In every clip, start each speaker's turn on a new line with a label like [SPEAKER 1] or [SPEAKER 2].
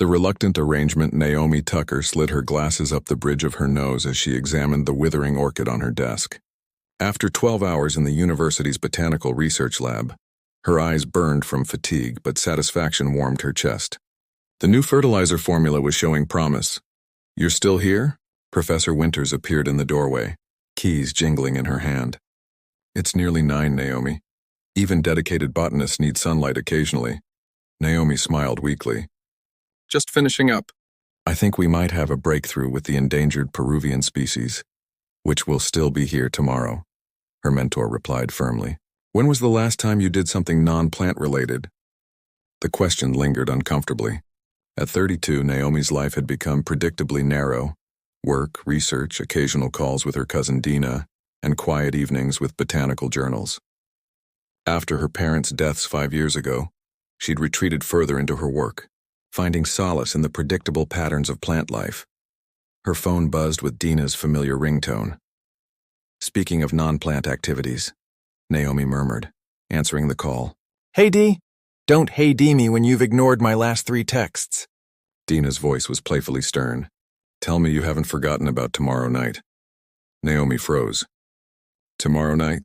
[SPEAKER 1] The reluctant arrangement Naomi Tucker slid her glasses up the bridge of her nose as she examined the withering orchid on her desk. After 12 hours in the university's botanical research lab, her eyes burned from fatigue, but satisfaction warmed her chest. The new fertilizer formula was showing promise. "You're still here?" Professor Winters appeared in the doorway, keys jingling in her hand. "It's nearly 9, Naomi. Even dedicated botanists need sunlight occasionally." Naomi smiled weakly. "Just finishing up. I think we might have a breakthrough with the endangered Peruvian species, which will still be here tomorrow," her mentor replied firmly. "When was the last time you did something non-plant related?" The question lingered uncomfortably. At 32, Naomi's life had become predictably narrow: work, research, occasional calls with her cousin Dina, and quiet evenings with botanical journals. After her parents' deaths 5 years ago, she'd retreated further into her work, finding solace in the predictable patterns of plant life. Her phone buzzed with Dina's familiar ringtone. "Speaking of non-plant activities," Naomi murmured, answering the call. "Hey, Dee. Don't hey Dee me when you've ignored my last 3 texts." Dina's voice was playfully stern. "Tell me you haven't forgotten about tomorrow night." Naomi froze. "Tomorrow night?"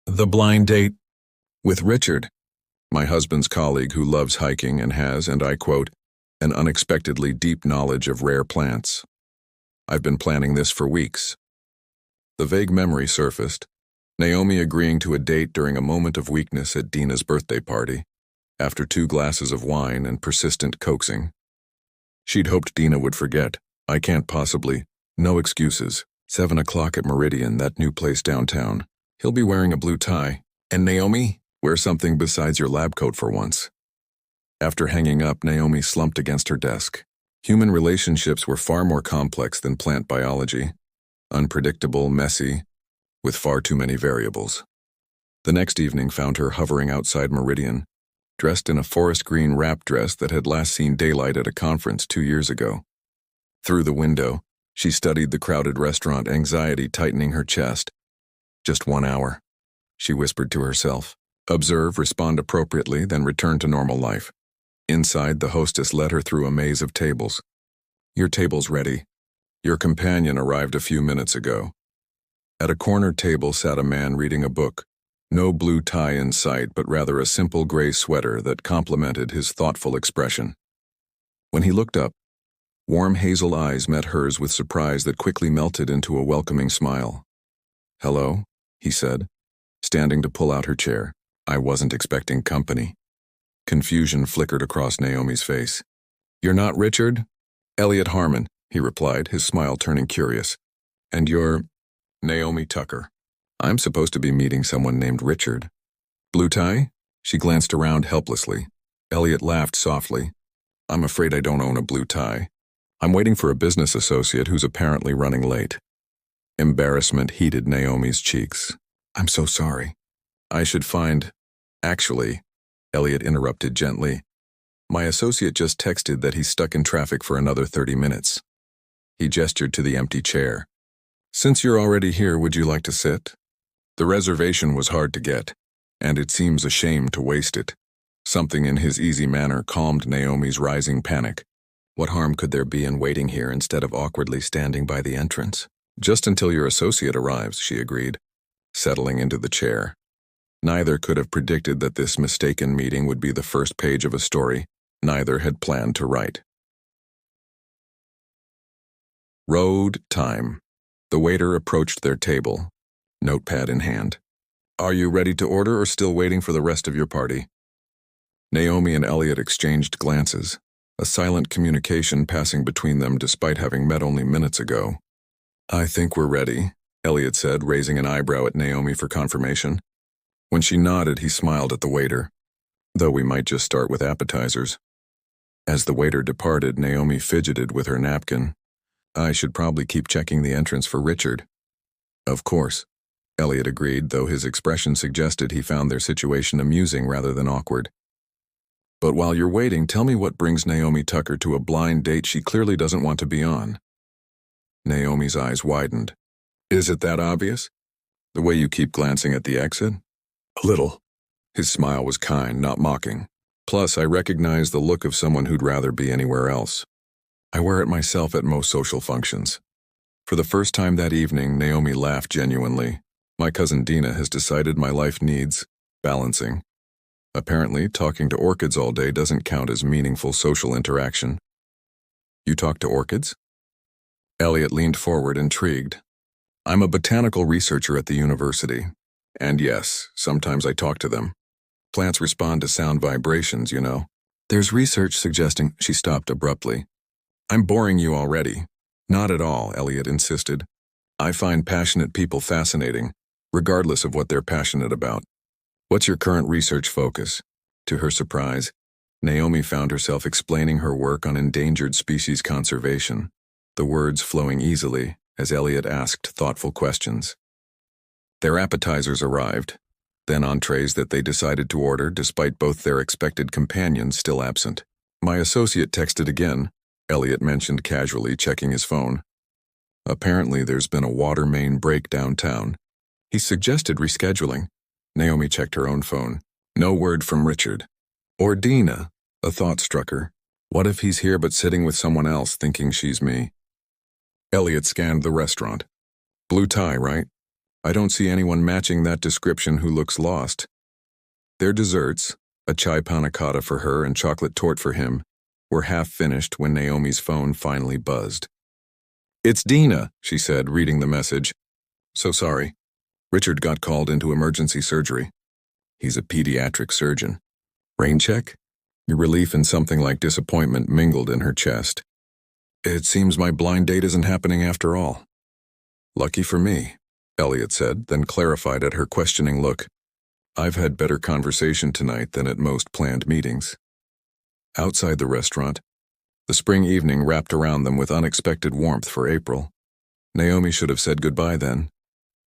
[SPEAKER 1] "The blind date with Richard, my husband's colleague who loves hiking and has, and I quote, an unexpectedly deep knowledge of rare plants. I've been planning this for weeks." The vague memory surfaced, Naomi agreeing to a date during a moment of weakness at Dina's birthday party, after 2 glasses of wine and persistent coaxing. She'd hoped Dina would forget. "I can't possibly. No excuses. 7 o'clock at Meridian, that new place downtown. He'll be wearing a blue tie. And Naomi, wear something besides your lab coat for once." After hanging up, Naomi slumped against her desk. Human relationships were far more complex than plant biology. Unpredictable, messy, with far too many variables. The next evening found her hovering outside Meridian, dressed in a forest green wrap dress that had last seen daylight at a conference 2 years ago. Through the window, she studied the crowded restaurant, anxiety tightening her chest. "Just 1 hour," she whispered to herself. Observe, respond appropriately, then return to normal life. Inside, the hostess led her through a maze of tables. "Your table's ready. Your companion arrived a few minutes ago." At a corner table sat a man reading a book. No blue tie in sight, but rather a simple gray sweater that complemented his thoughtful expression. When he looked up, warm hazel eyes met hers with surprise that quickly melted into a welcoming smile. "Hello," he said, standing to pull out her chair. "I wasn't expecting company." Confusion flickered across Naomi's face. "You're not Richard?" "Elliot Harmon," he replied, his smile turning curious. "And you're Naomi Tucker. I'm supposed to be meeting someone named Richard." "Blue tie?" She glanced around helplessly. Elliot laughed softly. "I'm afraid I don't own a blue tie. I'm waiting for a business associate who's apparently running late." Embarrassment heated Naomi's cheeks. "I'm so sorry. I should find—" "Actually," Elliot interrupted gently, "my associate just texted that he's stuck in traffic for another 30 minutes. He gestured to the empty chair. "Since you're already here, would you like to sit?" The reservation was hard to get, and it seems a shame to waste it. Something in his easy manner calmed Naomi's rising panic. What harm could there be in waiting here instead of awkwardly standing by the entrance? "Just until your associate arrives," she agreed, settling into the chair. Neither could have predicted that this mistaken meeting would be the first page of a story neither had planned to write. Road time. The waiter approached their table, notepad in hand. "Are you ready to order or still waiting for the rest of your party?" Naomi and Elliot exchanged glances, a silent communication passing between them despite having met only minutes ago. "I think we're ready," Elliot said, raising an eyebrow at Naomi for confirmation. When she nodded, he smiled at the waiter. "Though we might just start with appetizers." As the waiter departed, Naomi fidgeted with her napkin. "I should probably keep checking the entrance for Richard." "Of course," Elliot agreed, though his expression suggested he found their situation amusing rather than awkward. "But while you're waiting, tell me what brings Naomi Tucker to a blind date she clearly doesn't want to be on." Naomi's eyes widened. "Is it that obvious? The way you keep glancing at the exit?" "A little." His smile was kind, not mocking. Plus, I recognize the look of someone who'd rather be anywhere else. I wear it myself at most social functions. For the first time that evening, Naomi laughed genuinely. My cousin Dina has decided my life needs balancing. Apparently, talking to orchids all day doesn't count as meaningful social interaction. You talk to orchids? Elliot leaned forward, intrigued. I'm a botanical researcher at the university. And yes, sometimes I talk to them. Plants respond to sound vibrations, you know. There's research suggesting. She stopped abruptly. I'm boring you already. Not at all, Elliot insisted. I find passionate people fascinating, regardless of what they're passionate about. What's your current research focus? To her surprise, Naomi found herself explaining her work on endangered species conservation, the words flowing easily as Elliot asked thoughtful questions. Their appetizers arrived, then entrees that they decided to order despite both their expected companions still absent. My associate texted again, Elliot mentioned casually, checking his phone. Apparently there's been a water main break downtown. He suggested rescheduling. Naomi checked her own phone. No word from Richard. Or Dina. A thought struck her. What if he's here but sitting with someone else thinking she's me? Elliot scanned the restaurant. Blue tie, right? I don't see anyone matching that description who looks lost. Their desserts, a chai panna cotta for her and chocolate torte for him, were half finished when Naomi's phone finally buzzed. It's Dina, she said, reading the message. So sorry. Richard got called into emergency surgery. He's a pediatric surgeon. Rain check? Your relief and something like disappointment mingled in her chest. It seems my blind date isn't happening after all. Lucky for me, Elliot said, then clarified at her questioning look. I've had better conversation tonight than at most planned meetings. Outside the restaurant, the spring evening wrapped around them with unexpected warmth for April. Naomi should have said goodbye then.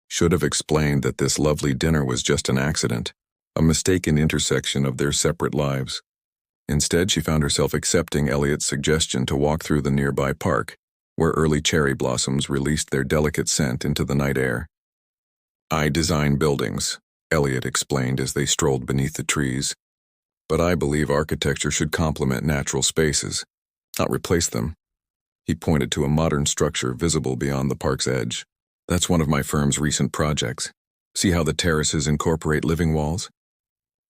[SPEAKER 1] Should have explained that this lovely dinner was just an accident, a mistaken intersection of their separate lives. Instead, she found herself accepting Elliot's suggestion to walk through the nearby park, where early cherry blossoms released their delicate scent into the night air. I design buildings, Elliot explained as they strolled beneath the trees. But I believe architecture should complement natural spaces, not replace them. He pointed to a modern structure visible beyond the park's edge. That's one of my firm's recent projects. See how the terraces incorporate living walls?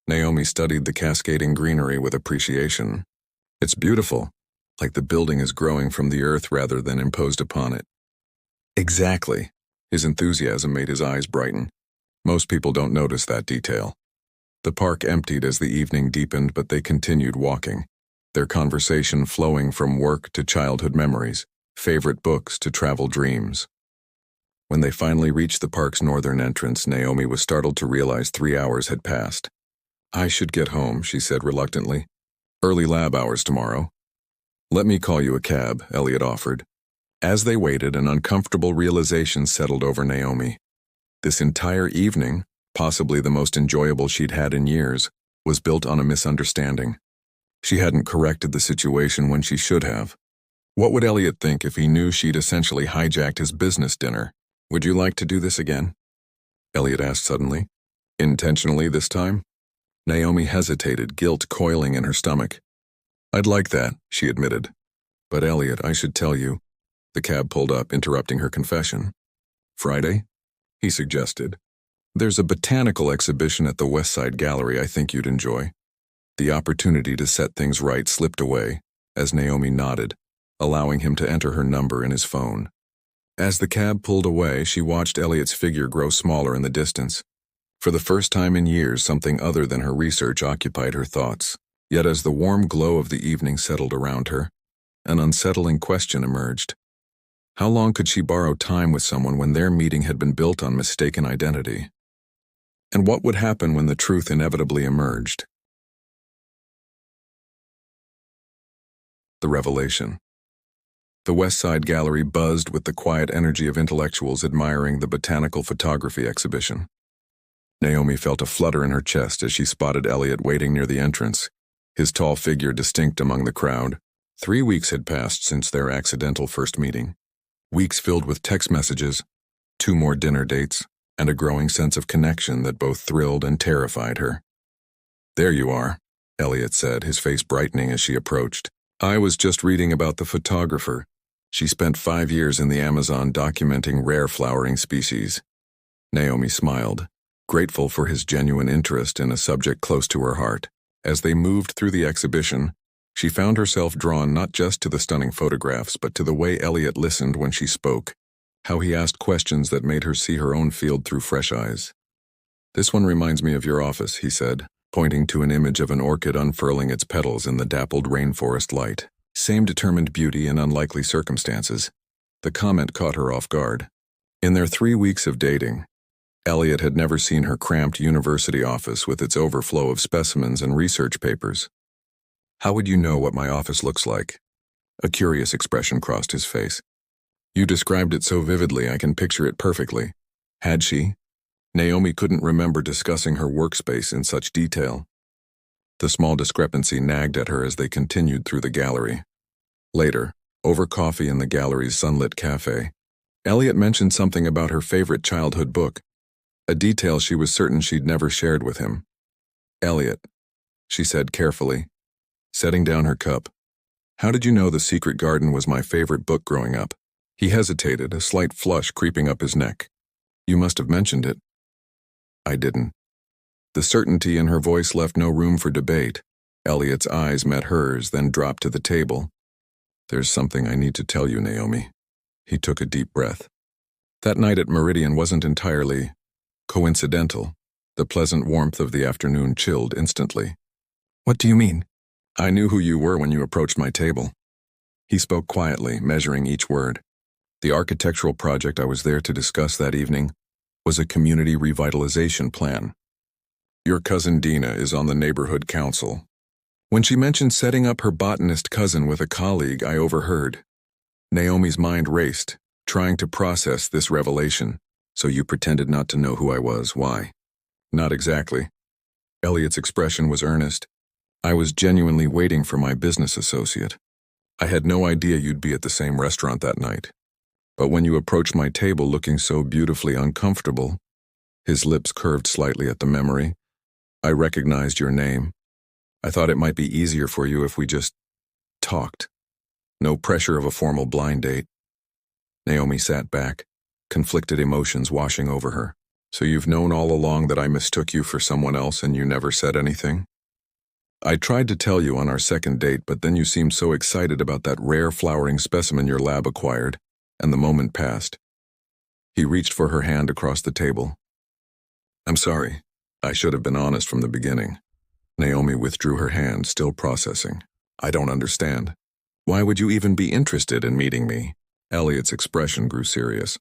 [SPEAKER 1] Naomi studied the cascading greenery with appreciation. It's beautiful, like the building is growing from the earth rather than imposed upon it. Exactly. His enthusiasm made his eyes brighten. Most people don't notice that detail. The park emptied as the evening deepened, but they continued walking, their conversation flowing from work to childhood memories, favorite books to travel dreams. When they finally reached the park's northern entrance, Naomi was startled to realize 3 hours had passed. I should get home, she said reluctantly. Early lab hours tomorrow. Let me call you a cab, Elliot offered. As they waited, an uncomfortable realization settled over Naomi. This entire evening, possibly the most enjoyable she'd had in years, was built on a misunderstanding. She hadn't corrected the situation when she should have. What would Elliot think if he knew she'd essentially hijacked his business dinner? Would you like to do this again? Elliot asked suddenly. Intentionally this time? Naomi hesitated, guilt coiling in her stomach. I'd like that, she admitted. But Elliot, I should tell you. The cab pulled up, interrupting her confession. Friday? He suggested. There's a botanical exhibition at the West Side Gallery I think you'd enjoy. The opportunity to set things right slipped away, as Naomi nodded, allowing him to enter her number in his phone. As the cab pulled away, she watched Elliot's figure grow smaller in the distance. For the first time in years, something other than her research occupied her thoughts. Yet as the warm glow of the evening settled around her, an unsettling question emerged. How long could she borrow time with someone when their meeting had been built on mistaken identity? And what would happen when the truth inevitably emerged? The revelation. The West Side Gallery buzzed with the quiet energy of intellectuals admiring the botanical photography exhibition. Naomi felt a flutter in her chest as she spotted Elliot waiting near the entrance, his tall figure distinct among the crowd. 3 weeks had passed since their accidental first meeting. Weeks filled with text messages, 2 more dinner dates, and a growing sense of connection that both thrilled and terrified her. There you are, Elliot said, his face brightening as she approached. I was just reading about the photographer. She spent 5 years in the Amazon documenting rare flowering species. Naomi smiled, grateful for his genuine interest in a subject close to her heart. As they moved through the exhibition, she found herself drawn not just to the stunning photographs but to the way Elliot listened when she spoke, how he asked questions that made her see her own field through fresh eyes. This one reminds me of your office, he said, pointing to an image of an orchid unfurling its petals in the dappled rainforest light. Same determined beauty in unlikely circumstances. The comment caught her off guard. In their 3 weeks of dating, Elliot had never seen her cramped university office with its overflow of specimens and research papers. How would you know what my office looks like? A curious expression crossed his face. You described it so vividly I can picture it perfectly. Had she? Naomi couldn't remember discussing her workspace in such detail. The small discrepancy nagged at her as they continued through the gallery. Later, over coffee in the gallery's sunlit cafe, Elliot mentioned something about her favorite childhood book, a detail she was certain she'd never shared with him. Elliot, she said carefully, setting down her cup. How did you know The Secret Garden was my favorite book growing up? He hesitated, a slight flush creeping up his neck. You must have mentioned it. I didn't. The certainty in her voice left no room for debate. Elliot's eyes met hers, then dropped to the table. There's something I need to tell you, Naomi. He took a deep breath. That night at Meridian wasn't entirely coincidental. The pleasant warmth of the afternoon chilled instantly. What do you mean? I knew who you were when you approached my table. He spoke quietly, measuring each word. The architectural project I was there to discuss that evening was a community revitalization plan. Your cousin Dina is on the neighborhood council. When she mentioned setting up her botanist cousin with a colleague, I overheard. Naomi's mind raced, trying to process this revelation. So you pretended not to know who I was. Why? Not exactly. Elliot's expression was earnest. I was genuinely waiting for my business associate. I had no idea you'd be at the same restaurant that night. But when you approached my table looking so beautifully uncomfortable, his lips curved slightly at the memory, I recognized your name. I thought it might be easier for you if we just talked. No pressure of a formal blind date. Naomi sat back, conflicted emotions washing over her. So you've known all along that I mistook you for someone else and you never said anything? I tried to tell you on our second date, but then you seemed so excited about that rare flowering specimen your lab acquired, and the moment passed. He reached for her hand across the table. I'm sorry. I should have been honest from the beginning. Naomi withdrew her hand, still processing. I don't understand. Why would you even be interested in meeting me? Elliot's expression grew serious.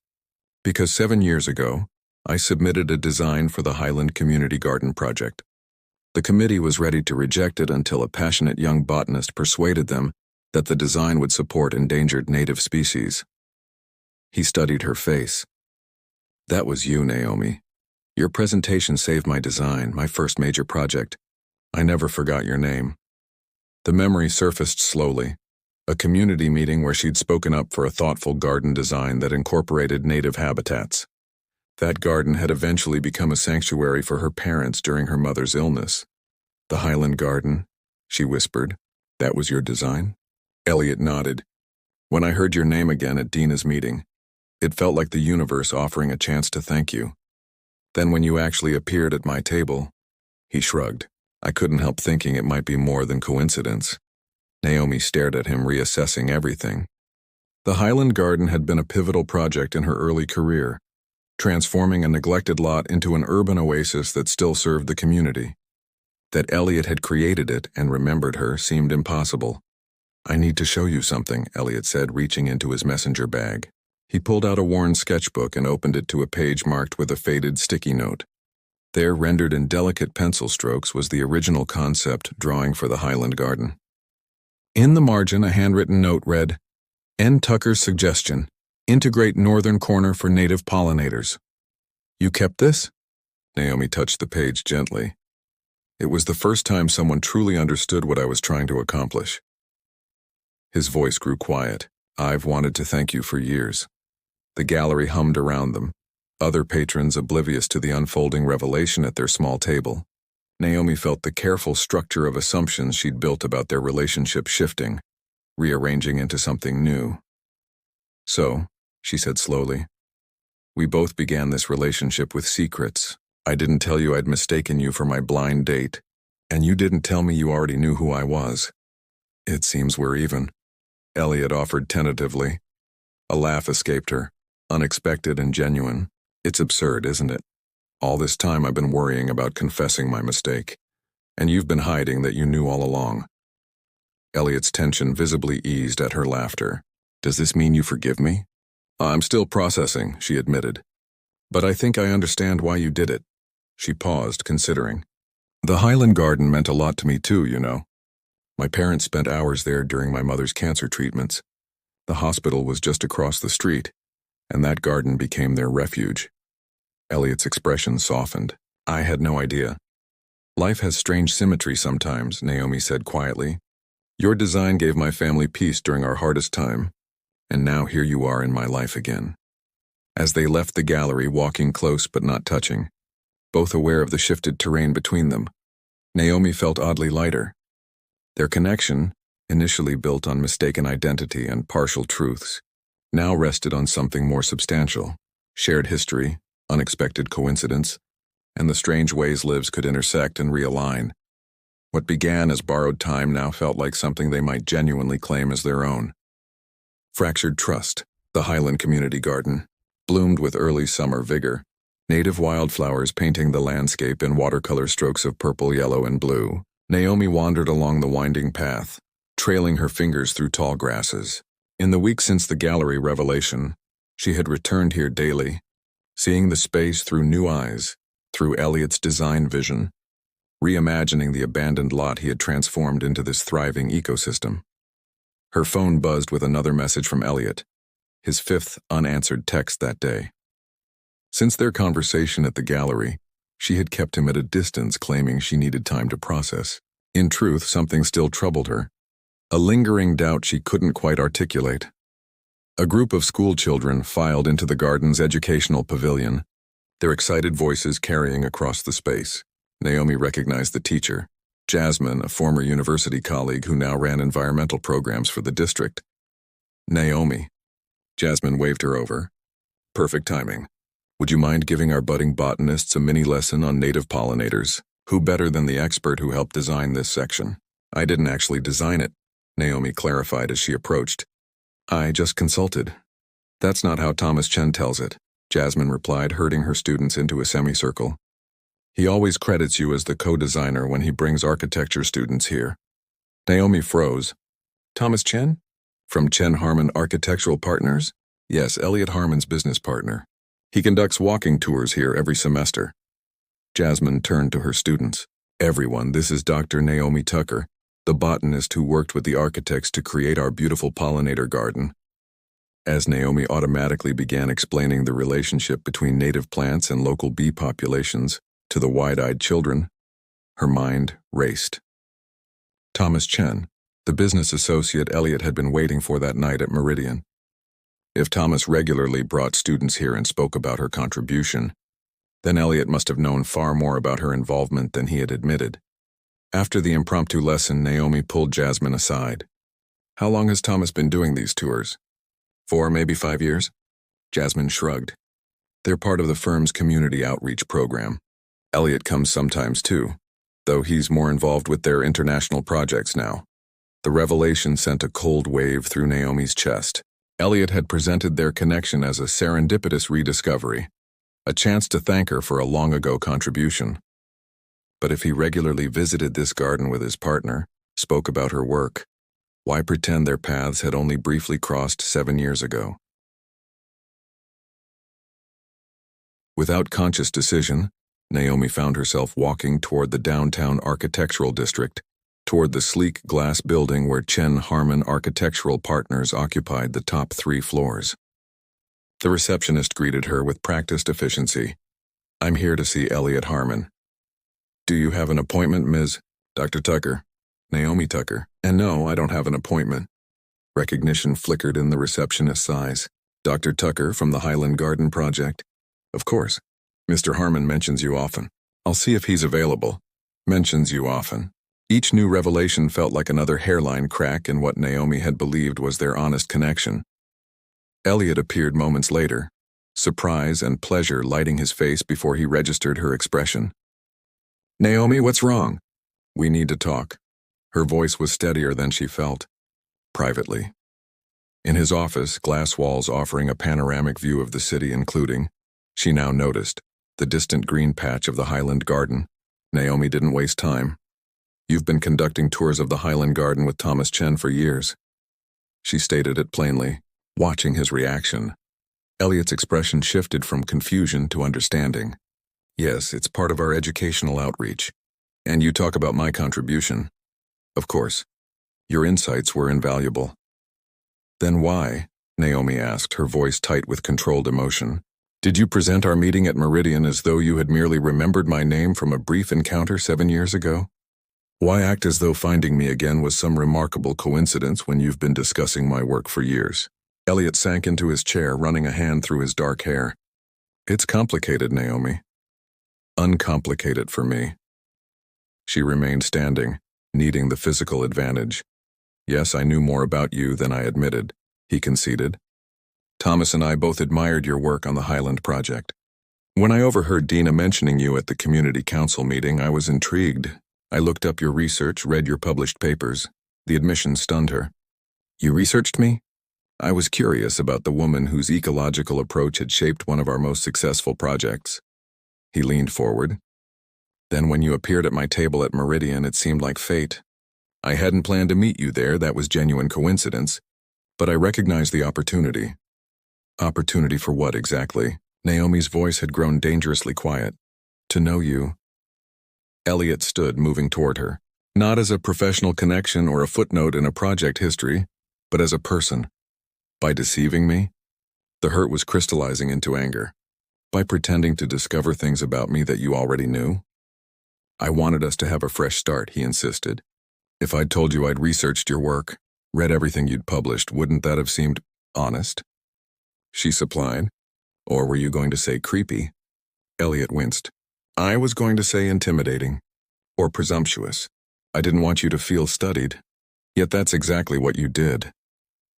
[SPEAKER 1] Because 7 years ago, I submitted a design for the Highland Community Garden project. The committee was ready to reject it until a passionate young botanist persuaded them that the design would support endangered native species. He studied her face. That was you, Naomi. Your presentation saved my design, my first major project. I never forgot your name. The memory surfaced slowly. A community meeting where she'd spoken up for a thoughtful garden design that incorporated native habitats. That garden had eventually become a sanctuary for her parents during her mother's illness. The Highland Garden, she whispered. That was your design? Elliot nodded. When I heard your name again at Dina's meeting, it felt like the universe offering a chance to thank you. Then when you actually appeared at my table, he shrugged. I couldn't help thinking it might be more than coincidence. Naomi stared at him, reassessing everything. The Highland Garden had been a pivotal project in her early career, transforming a neglected lot into an urban oasis that still served the community. That Elliot had created it and remembered her seemed impossible. I need to show you something, Elliot said, reaching into his messenger bag. He pulled out a worn sketchbook and opened it to a page marked with a faded sticky note. There, rendered in delicate pencil strokes, was the original concept drawing for the Highland Garden. In the margin, a handwritten note read, N. Tucker's suggestion, integrate northern corner for native pollinators. You kept this? Naomi touched the page gently. It was the first time someone truly understood what I was trying to accomplish. His voice grew quiet. I've wanted to thank you for years. The gallery hummed around them, other patrons oblivious to the unfolding revelation at their small table. Naomi felt the careful structure of assumptions she'd built about their relationship shifting, rearranging into something new. "So," she said slowly, "we both began this relationship with secrets. I didn't tell you I'd mistaken you for my blind date, and you didn't tell me you already knew who I was. It seems we're even," Elliot offered tentatively. A laugh escaped her, unexpected and genuine. "It's absurd, isn't it? All this time I've been worrying about confessing my mistake, and you've been hiding that you knew all along." Elliot's tension visibly eased at her laughter. "Does this mean you forgive me?" "I'm still processing," she admitted. "But I think I understand why you did it." She paused, considering. "The Highland Garden meant a lot to me too, you know. My parents spent hours there during my mother's cancer treatments. The hospital was just across the street, and that garden became their refuge." Elliot's expression softened. "I had no idea." "Life has strange symmetry sometimes," Naomi said quietly. "Your design gave my family peace during our hardest time, and now here you are in my life again." As they left the gallery, walking close but not touching, both aware of the shifted terrain between them, Naomi felt oddly lighter. Their connection, initially built on mistaken identity and partial truths, now rested on something more substantial: shared history, unexpected coincidence, and the strange ways lives could intersect and realign. What began as borrowed time now felt like something they might genuinely claim as their own. Fractured Trust, the Highland Community Garden, bloomed with early summer vigor, native wildflowers painting the landscape in watercolor strokes of purple, yellow, and blue. Naomi wandered along the winding path, trailing her fingers through tall grasses. In the week since the gallery revelation, she had returned here daily, seeing the space through new eyes, through Elliot's design vision, reimagining the abandoned lot he had transformed into this thriving ecosystem. Her phone buzzed with another message from Elliot, his fifth unanswered text that day. Since their conversation at the gallery, she had kept him at a distance, claiming she needed time to process. In truth, something still troubled her, a lingering doubt she couldn't quite articulate. A group of school children filed into the garden's educational pavilion, their excited voices carrying across the space. Naomi recognized the teacher, Jasmine, a former university colleague who now ran environmental programs for the district. "Naomi." Jasmine waved her over. "Perfect timing. Would you mind giving our budding botanists a mini lesson on native pollinators? Who better than the expert who helped design this section?" "I didn't actually design it," Naomi clarified as she approached. "I just consulted." "That's not how Thomas Chen tells it," Jasmine replied, herding her students into a semicircle. "He always credits you as the co-designer when he brings architecture students here." Naomi froze. "Thomas Chen? From Chen Harmon Architectural Partners?" "Yes, Elliot Harmon's business partner. He conducts walking tours here every semester." Jasmine turned to her students. "Everyone, this is Dr. Naomi Tucker, the botanist who worked with the architects to create our beautiful pollinator garden." As Naomi automatically began explaining the relationship between native plants and local bee populations to the wide-eyed children, her mind raced. Thomas Chen, the business associate Elliot had been waiting for that night at Meridian. If Thomas regularly brought students here and spoke about her contribution, then Elliot must have known far more about her involvement than he had admitted. After the impromptu lesson, Naomi pulled Jasmine aside. "How long has Thomas been doing these tours?" 4, maybe 5 years? Jasmine shrugged. "They're part of the firm's community outreach program. Elliot comes sometimes too, though he's more involved with their international projects now." The revelation sent a cold wave through Naomi's chest. Elliot had presented their connection as a serendipitous rediscovery, a chance to thank her for a long-ago contribution. But if he regularly visited this garden with his partner, spoke about her work, why pretend their paths had only briefly crossed 7 years ago? Without conscious decision, Naomi found herself walking toward the downtown architectural district, toward the sleek glass building where Chen Harmon Architectural Partners occupied the top 3 floors. The receptionist greeted her with practiced efficiency. "I'm here to see Elliot Harmon." "Do you have an appointment, Ms. Dr. Tucker?" "Naomi Tucker." "And no, I don't have an appointment." Recognition flickered in the receptionist's eyes. "Dr. Tucker from the Highland Garden Project?" "Of course. Mr. Harmon mentions you often. I'll see if he's available." mentions you often. Each new revelation felt like another hairline crack in what Naomi had believed was their honest connection. Elliot appeared moments later, surprise and pleasure lighting his face before he registered her expression. "Naomi, what's wrong?" "We need to talk." Her voice was steadier than she felt. Privately. In his office, glass walls offering a panoramic view of the city including, she now noticed, the distant green patch of the Highland Garden. Naomi didn't waste time. "You've been conducting tours of the Highland Garden with Thomas Chen for years." She stated it plainly, watching his reaction. Elliot's expression shifted from confusion to understanding. "Yes, it's part of our educational outreach. And you talk about my contribution. Of course. Your insights were invaluable." "Then why?" Naomi asked, her voice tight with controlled emotion. "Did you present our meeting at Meridian as though you had merely remembered my name from a brief encounter 7 years ago? Why act as though finding me again was some remarkable coincidence when you've been discussing my work for years?" Elliot sank into his chair, running a hand through his dark hair. "It's complicated, Naomi. Uncomplicate it for me." She remained standing, needing the physical advantage. "Yes, I knew more about you than I admitted," he conceded. "Thomas and I both admired your work on the Highland Project. When I overheard Dina mentioning you at the community council meeting, I was intrigued. I looked up your research, read your published papers. The admission stunned her." "You researched me?" "I was curious about the woman whose ecological approach had shaped one of our most successful projects." He leaned forward. "Then when you appeared at my table at Meridian, it seemed like fate. I hadn't planned to meet you there, that was genuine coincidence, but I recognized the opportunity." "Opportunity for what exactly?" Naomi's voice had grown dangerously quiet. "To know you." Elliot stood, moving toward her, not as a professional connection or a footnote in a project history, but as a person. "By deceiving me?" The hurt was crystallizing into anger. "By pretending to discover things about me that you already knew?" "I wanted us to have a fresh start," he insisted. "If I'd told you I'd researched your work, read everything you'd published, wouldn't that have seemed honest?" She supplied. "Or were you going to say creepy?" Elliot winced. "I was going to say intimidating. Or presumptuous. I didn't want you to feel studied. Yet that's exactly what you did."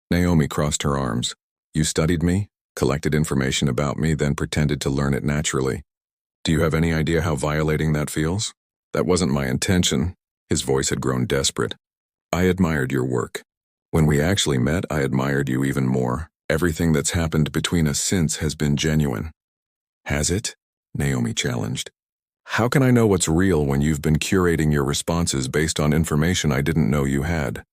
[SPEAKER 1] Naomi crossed her arms. "You studied me, collected information about me, then pretended to learn it naturally. Do you have any idea how violating that feels? That wasn't my intention." His voice had grown desperate. "I admired your work. When we actually met, I admired you even more. Everything that's happened between us since has been genuine." "Has it?" Naomi challenged. "How can I know what's real when you've been curating your responses based on information I didn't know you had?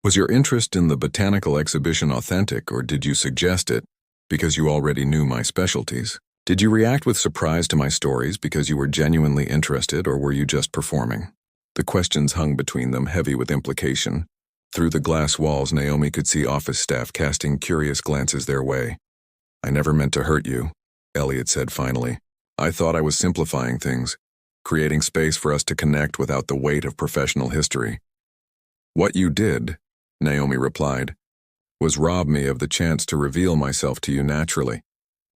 [SPEAKER 1] Was your interest in the botanical exhibition authentic, or did you suggest it because you already knew my specialties? Did you react with surprise to my stories because you were genuinely interested, or were you just performing?" The questions hung between them, heavy with implication. Through the glass walls, Naomi could see office staff casting curious glances their way. "I never meant to hurt you," Elliot said finally. "I thought I was simplifying things, creating space for us to connect without the weight of professional history." "What you did," Naomi replied, "was rob me of the chance to reveal myself to you naturally.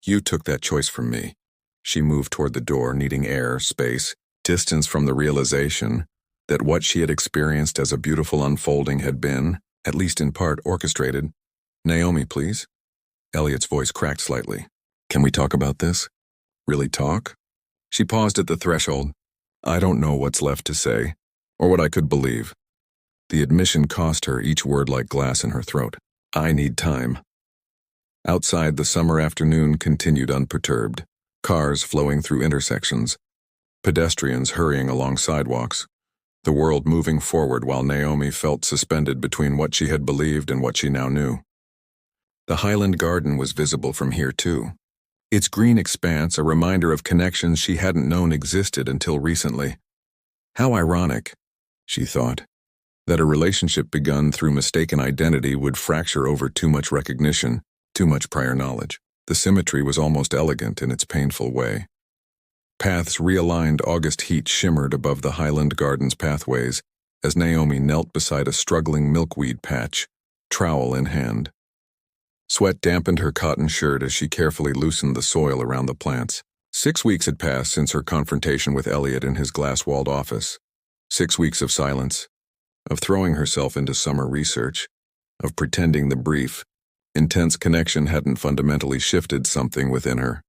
[SPEAKER 1] You took that choice from me." She moved toward the door, needing air, space, distance from the realization that what she had experienced as a beautiful unfolding had been, at least in part, orchestrated. "Naomi, please." Elliot's voice cracked slightly. "Can we talk about this? Really talk?" She paused at the threshold. "I don't know what's left to say, or what I could believe." The admission cost her, each word like glass in her throat. "I need time." Outside, the summer afternoon continued unperturbed. Cars flowing through intersections. Pedestrians hurrying along sidewalks. The world moving forward while Naomi felt suspended between what she had believed and what she now knew. The Highland Garden was visible from here too. Its green expanse a reminder of connections she hadn't known existed until recently. How ironic, she thought, that a relationship begun through mistaken identity would fracture over too much recognition, too much prior knowledge. The symmetry was almost elegant in its painful way. Paths realigned, August heat shimmered above the Highland Garden's pathways as Naomi knelt beside a struggling milkweed patch, trowel in hand. Sweat dampened her cotton shirt as she carefully loosened the soil around the plants. 6 weeks had passed since her confrontation with Elliot in his glass-walled office. 6 weeks of silence, of throwing herself into summer research, of pretending the brief, intense connection hadn't fundamentally shifted something within her.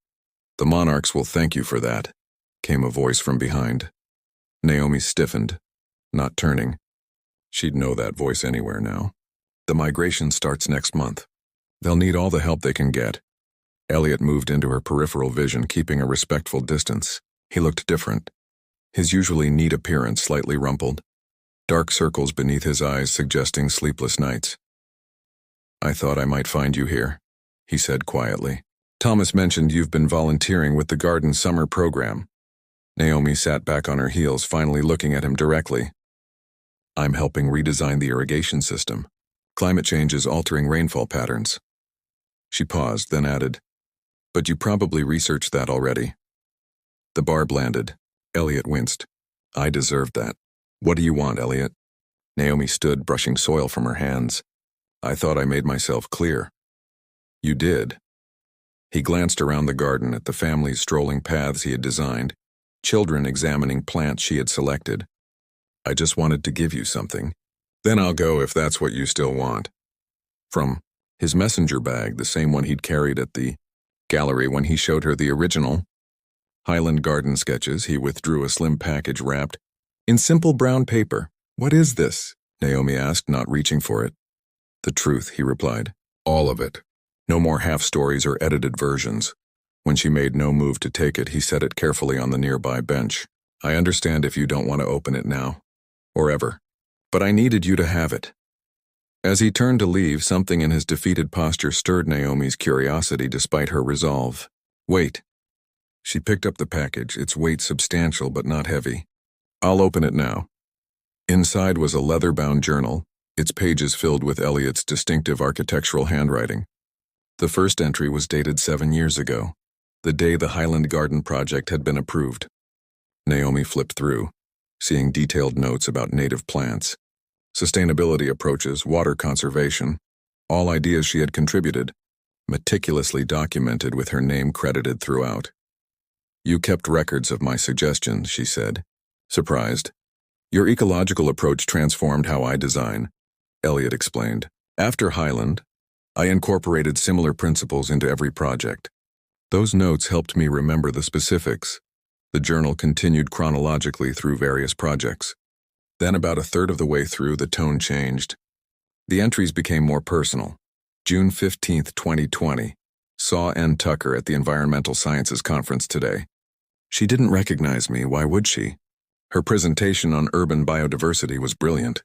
[SPEAKER 1] "The monarchs will thank you for that," came a voice from behind. Naomi stiffened, not turning. She'd know that voice anywhere now. "The migration starts next month. They'll need all the help they can get." Elliot moved into her peripheral vision, keeping a respectful distance. He looked different. His usually neat appearance slightly rumpled, dark circles beneath his eyes suggesting sleepless nights. "I thought I might find you here," he said quietly. "Thomas mentioned you've been volunteering with the garden summer program." Naomi sat back on her heels, finally looking at him directly. "I'm helping redesign the irrigation system. Climate change is altering rainfall patterns." She paused, then added, "But you probably researched that already." The barb landed. Elliot winced. "I deserved that. What do you want, Elliot?" Naomi stood, brushing soil from her hands. "I thought I made myself clear." "You did." He glanced around the garden at the family's strolling paths he had designed, children examining plants she had selected. "I just wanted to give you something. Then I'll go if that's what you still want." From his messenger bag, the same one he'd carried at the gallery when he showed her the original Highland Garden sketches, he withdrew a slim package wrapped in simple brown paper. "What is this?" Naomi asked, not reaching for it. "The truth," he replied. "All of it. No more half-stories or edited versions." When she made no move to take it, he set it carefully on the nearby bench. "I understand if you don't want to open it now, or ever, but I needed you to have it." As he turned to leave, something in his defeated posture stirred Naomi's curiosity despite her resolve. "Wait." She picked up the package, its weight substantial but not heavy. "I'll open it now." Inside was a leather-bound journal, its pages filled with Elliot's distinctive architectural handwriting. The first entry was dated 7 years ago, the day the Highland Garden project had been approved. Naomi flipped through, seeing detailed notes about native plants, sustainability approaches, water conservation, all ideas she had contributed, meticulously documented with her name credited throughout. "You kept records of my suggestions," she said, surprised. "Your ecological approach transformed how I design," Elliot explained. "After Highland, I incorporated similar principles into every project. Those notes helped me remember the specifics." The journal continued chronologically through various projects. Then about a third of the way through, the tone changed. The entries became more personal. June 15, 2020. "Saw N. Tucker at the Environmental Sciences Conference today. She didn't recognize me, why would she? Her presentation on urban biodiversity was brilliant.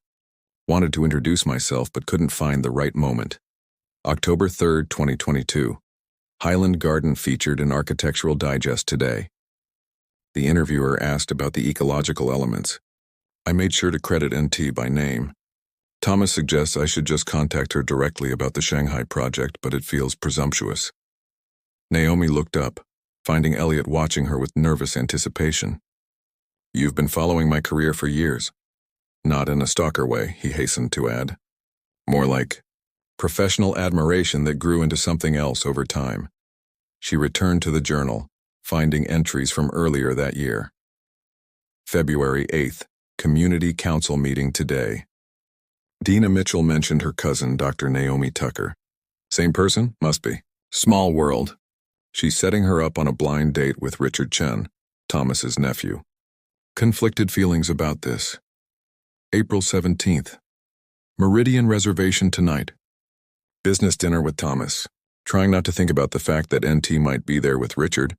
[SPEAKER 1] Wanted to introduce myself but couldn't find the right moment." October 3, 2022. "Highland Garden featured in Architectural Digest today." The interviewer asked about the ecological elements. "I made sure to credit NT by name. Thomas suggests I should just contact her directly about the Shanghai project, but it feels presumptuous." Naomi looked up, finding Elliot watching her with nervous anticipation. "You've been following my career for years." "Not in a stalker way," he hastened to add. "More like professional admiration that grew into something else over time." She returned to the journal, finding entries from earlier that year. February 8th, Community Council meeting today. Dina Mitchell mentioned her cousin, Dr. Naomi Tucker. Same person? Must be. Small world. She's setting her up on a blind date with Richard Chen, Thomas's nephew. Conflicted feelings about this. April 17th. Meridian reservation tonight. Business dinner with Thomas. Trying not to think about the fact that NT might be there with Richard.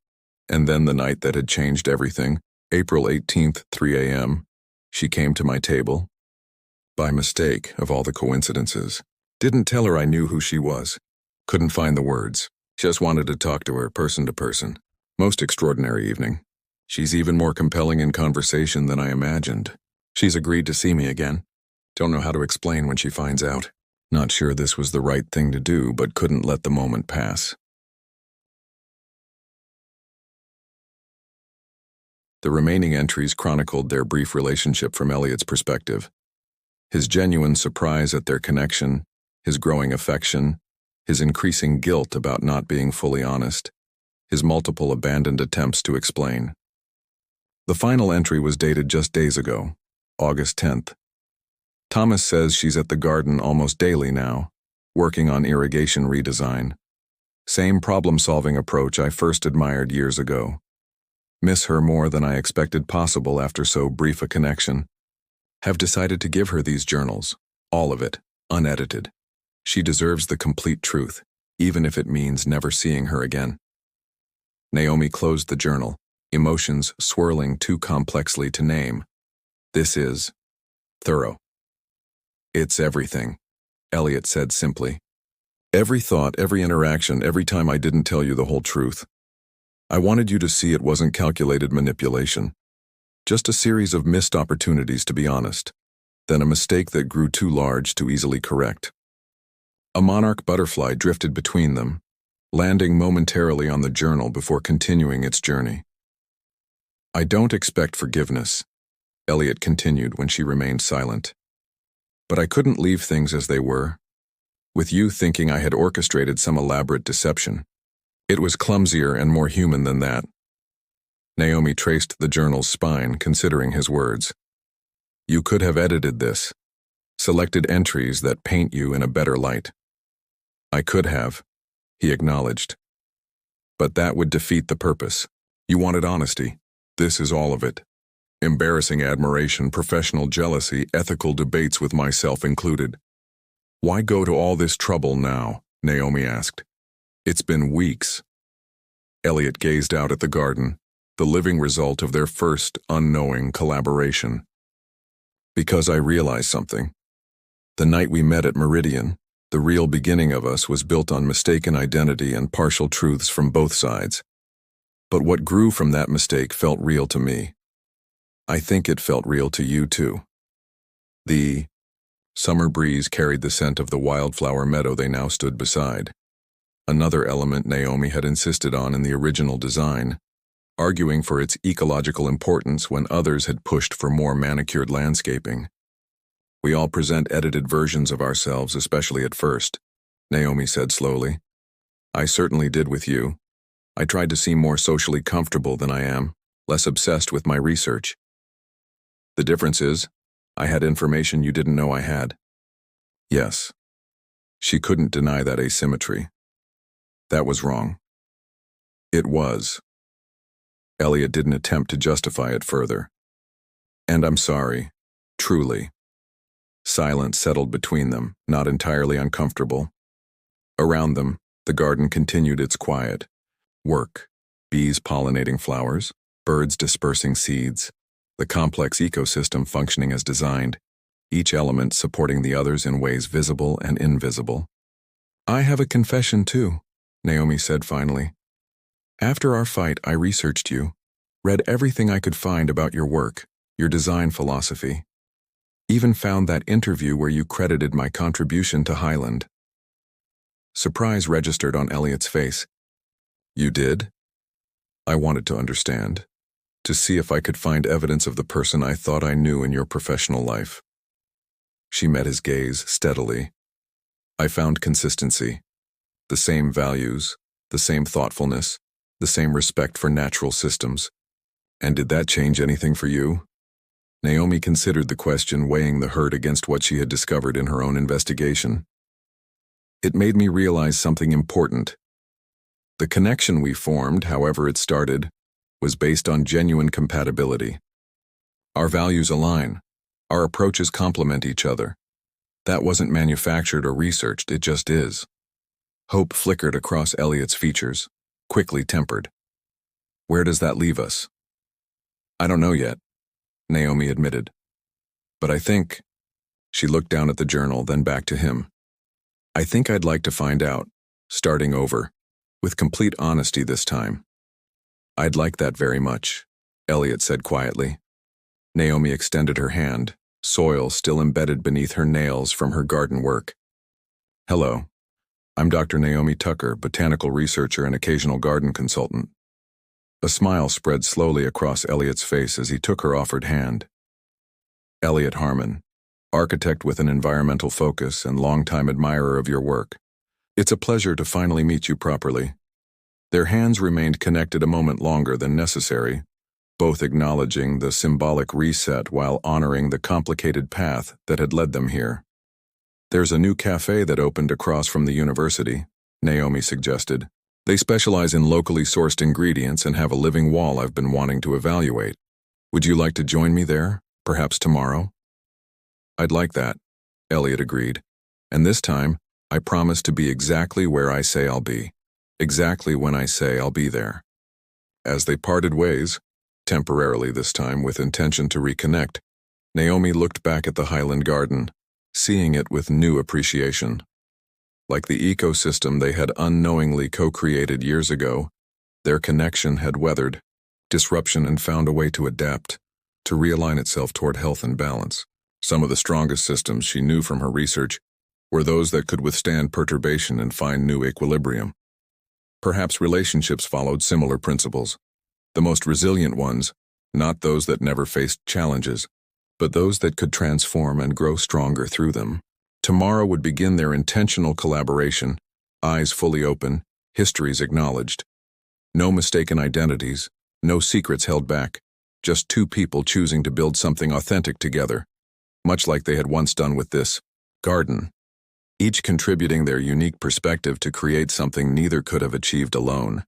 [SPEAKER 1] And then the night that had changed everything. April 18th, 3 a.m. She came to my table. By mistake, of all the coincidences. Didn't tell her I knew who she was. Couldn't find the words. Just wanted to talk to her person to person. Most extraordinary evening. She's even more compelling in conversation than I imagined. She's agreed to see me again. Don't know how to explain when she finds out. Not sure this was the right thing to do, but couldn't let the moment pass. The remaining entries chronicled their brief relationship from Elliot's perspective. His genuine surprise at their connection, his growing affection, his increasing guilt about not being fully honest, his multiple abandoned attempts to explain. The final entry was dated just days ago, August 10th. Thomas says she's at the garden almost daily now, working on irrigation redesign. Same problem-solving approach I first admired years ago. Miss her more than I expected possible after so brief a connection. Have decided to give her these journals, all of it, unedited. She deserves the complete truth, even if it means never seeing her again. Naomi closed the journal, emotions swirling too complexly to name. This is thorough. It's everything, Elliot said simply. Every thought, every interaction, every time I didn't tell you the whole truth. I wanted you to see it wasn't calculated manipulation. Just a series of missed opportunities, to be honest. Then a mistake that grew too large to easily correct. A monarch butterfly drifted between them, landing momentarily on the journal before continuing its journey. I don't expect forgiveness, Elliot continued when she remained silent. But I couldn't leave things as they were, with you thinking I had orchestrated some elaborate deception. It was clumsier and more human than that. Naomi traced the journal's spine, considering his words. You could have edited this, selected entries that paint you in a better light. I could have, he acknowledged. But that would defeat the purpose. You wanted honesty. This is all of it. Embarrassing admiration, professional jealousy, ethical debates with myself included. Why go to all this trouble now? Naomi asked. It's been weeks. Elliot gazed out at the garden, the living result of their first unknowing collaboration. Because I realized something. The night we met at Meridian, the real beginning of us was built on mistaken identity and partial truths from both sides. But what grew from that mistake felt real to me. I think it felt real to you too. The summer breeze carried the scent of the wildflower meadow they now stood beside. Another element Naomi had insisted on in the original design, arguing for its ecological importance when others had pushed for more manicured landscaping. We all present edited versions of ourselves, especially at first, Naomi said slowly. I certainly did with you. I tried to seem more socially comfortable than I am, less obsessed with my research. The difference is, I had information you didn't know I had. Yes. She couldn't deny that asymmetry. That was wrong. It was. Elliot didn't attempt to justify it further. And I'm sorry, truly. Silence settled between them, not entirely uncomfortable. Around them, the garden continued its quiet work, bees pollinating flowers, birds dispersing seeds, the complex ecosystem functioning as designed, each element supporting the others in ways visible and invisible. I have a confession too, Naomi said finally. After our fight, I researched you, read everything I could find about your work, your design philosophy. Even found that interview where you credited my contribution to Highland. Surprise registered on Elliot's face. You did? I wanted to understand, to see if I could find evidence of the person I thought I knew in your professional life. She met his gaze steadily. I found consistency, the same values, the same thoughtfulness, the same respect for natural systems. And did that change anything for you? Naomi considered the question, weighing the hurt against what she had discovered in her own investigation. It made me realize something important. The connection we formed, however it started, was based on genuine compatibility. Our values align. Our approaches complement each other. That wasn't manufactured or researched, it just is. Hope flickered across Elliot's features, quickly tempered. Where does that leave us? I don't know yet, Naomi admitted. But I think, she looked down at the journal, then back to him. I think I'd like to find out, starting over, with complete honesty this time. I'd like that very much, Elliot said quietly. Naomi extended her hand, soil still embedded beneath her nails from her garden work. Hello, I'm Dr. Naomi Tucker, botanical researcher and occasional garden consultant. A smile spread slowly across Elliot's face as he took her offered hand. Elliot Harmon, architect with an environmental focus and longtime admirer of your work. It's a pleasure to finally meet you properly. Their hands remained connected a moment longer than necessary, both acknowledging the symbolic reset while honoring the complicated path that had led them here. "There's a new cafe that opened across from the university," Naomi suggested. "They specialize in locally sourced ingredients and have a living wall I've been wanting to evaluate. Would you like to join me there, perhaps tomorrow?" "I'd like that," Elliot agreed. "And this time, I promise to be exactly where I say I'll be. Exactly when I say I'll be there." As they parted ways, temporarily this time with intention to reconnect, Naomi looked back at the Highland Garden, seeing it with new appreciation. Like the ecosystem they had unknowingly co-created years ago, their connection had weathered disruption and found a way to adapt, to realign itself toward health and balance. Some of the strongest systems she knew from her research were those that could withstand perturbation and find new equilibrium. Perhaps relationships followed similar principles. The most resilient ones, not those that never faced challenges, but those that could transform and grow stronger through them. Tomorrow would begin their intentional collaboration, eyes fully open, histories acknowledged. No mistaken identities, no secrets held back, just two people choosing to build something authentic together, much like they had once done with this garden, each contributing their unique perspective to create something neither could have achieved alone.